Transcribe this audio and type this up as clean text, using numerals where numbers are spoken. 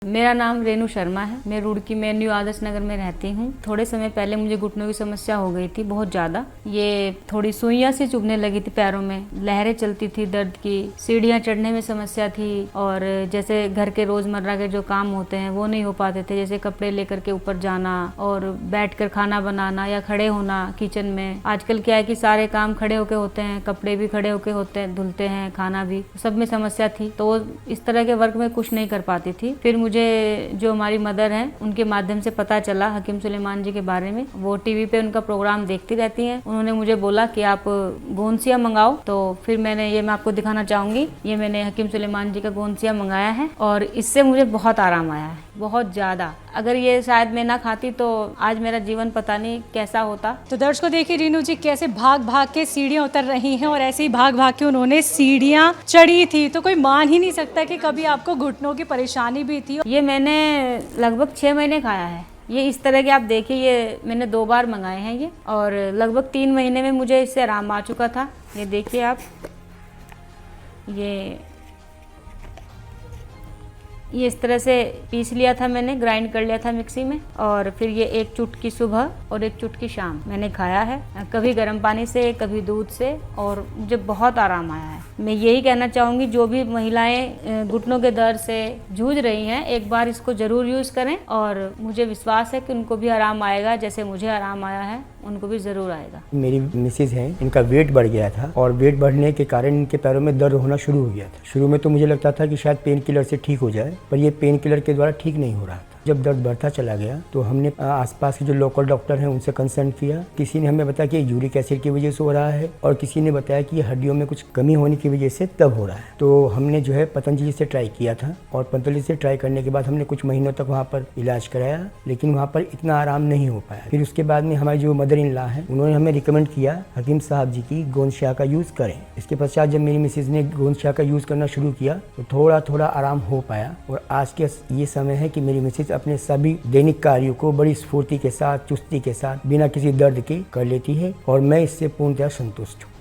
मेरा नाम रेनू शर्मा है। मैं रुड़की में न्यू आदर्श नगर में रहती हूँ। थोड़े समय पहले मुझे घुटनों की समस्या हो गई थी, बहुत ज़्यादा। ये थोड़ी सुइयां सी चुभने लगी थी पैरों में, लहरें चलती थी दर्द की, सीढ़ियाँ चढ़ने में समस्या थी और जैसे घर के रोज़मर्रा के जो काम होते हैं वो नहीं हो पाते थे, जैसे कपड़े लेकर के ऊपर जाना और बैठकर खाना बनाना या खड़े होना किचन में। आजकल क्या है कि सारे काम खड़े होके होते हैं, कपड़े भी खड़े होके होते हैं, धुलते हैं, खाना भी, सब में समस्या थी। तो इस तरह के वर्क में कुछ नहीं कर पाती थी। फिर मुझे जो हमारी मदर हैं उनके माध्यम से पता चला हकीम सुलेमान जी के बारे में। वो टीवी पे उनका प्रोग्राम देखती रहती हैं। उन्होंने मुझे बोला कि आप गोंसिया मंगाओ। तो फिर मैं आपको दिखाना चाहूंगी। ये मैंने हकीम सुलेमान जी का गोंसिया मंगाया है और इससे मुझे बहुत आराम आया है, बहुत ज़्यादा। अगर ये शायद मैं ना खाती तो आज मेरा जीवन पता नहीं कैसा होता। तो दर्शकों देखिए रेनू जी कैसे भाग भाग के सीढ़ियां उतर रही हैं और ऐसे ही भाग भाग के उन्होंने सीढ़ियां चढ़ी थी। तो कोई मान ही नहीं सकता कि कभी आपको घुटनों की परेशानी भी थी। ये मैंने लगभग 6 महीने खाया है। ये इस तरह के आप देखिए, ये मैंने 2 बार मंगाए हैं ये, और लगभग 3 महीने में मुझे इससे आराम आ चुका था। ये देखिए आप, ये इस तरह से पीस लिया था मैंने, ग्राइंड कर लिया था मिक्सी में, और फिर ये 1 चुटकी सुबह और 1 चुटकी शाम मैंने खाया है, कभी गर्म पानी से कभी दूध से, और मुझे बहुत आराम आया है। मैं यही कहना चाहूँगी जो भी महिलाएं घुटनों के दर्द से जूझ रही हैं, एक बार इसको ज़रूर यूज़ करें और मुझे विश्वास है कि उनको भी आराम आएगा। जैसे मुझे आराम आया है उनको भी ज़रूर आएगा। मेरी मिसेज हैं, इनका वेट बढ़ गया था और वेट बढ़ने के कारण इनके पैरों में दर्द होना शुरू हो गया था। शुरू में तो मुझे लगता था कि शायद पेन किलर से ठीक हो जाए, पर ये पेन किलर के द्वारा ठीक नहीं हो रहा था। जब दर्द बढ़ता चला गया तो हमने आसपास के जो लोकल डॉक्टर हैं उनसे कंसल्ट किया। किसी ने हमें बताया कि यूरिक एसिड की वजह से हो रहा है और किसी ने बताया कि हड्डियों में कुछ कमी होने की वजह से तब हो रहा है। तो हमने जो है पतंजलि से ट्राई किया था और पतंजलि से ट्राई करने के बाद हमने कुछ महीनों तक वहाँ पर इलाज कराया, लेकिन वहाँ पर इतना आराम नहीं हो पाया। फिर उसके बाद में हमारी जो मदर इन लॉ है उन्होंने हमें रिकमेंड किया हकीम साहब जी की गोंसिया का यूज़ करें। इसके पश्चात जब मेरी मिसेज ने गोंसिया का यूज़ करना शुरू किया तो थोड़ा थोड़ा आराम हो पाया और आज के ये समय है कि मेरी मिसेज अपने सभी दैनिक कार्यों को बड़ी स्फूर्ति के साथ, चुस्ती के साथ, बिना किसी दर्द के कर लेती है और मैं इससे पूर्णतः संतुष्ट हूँ।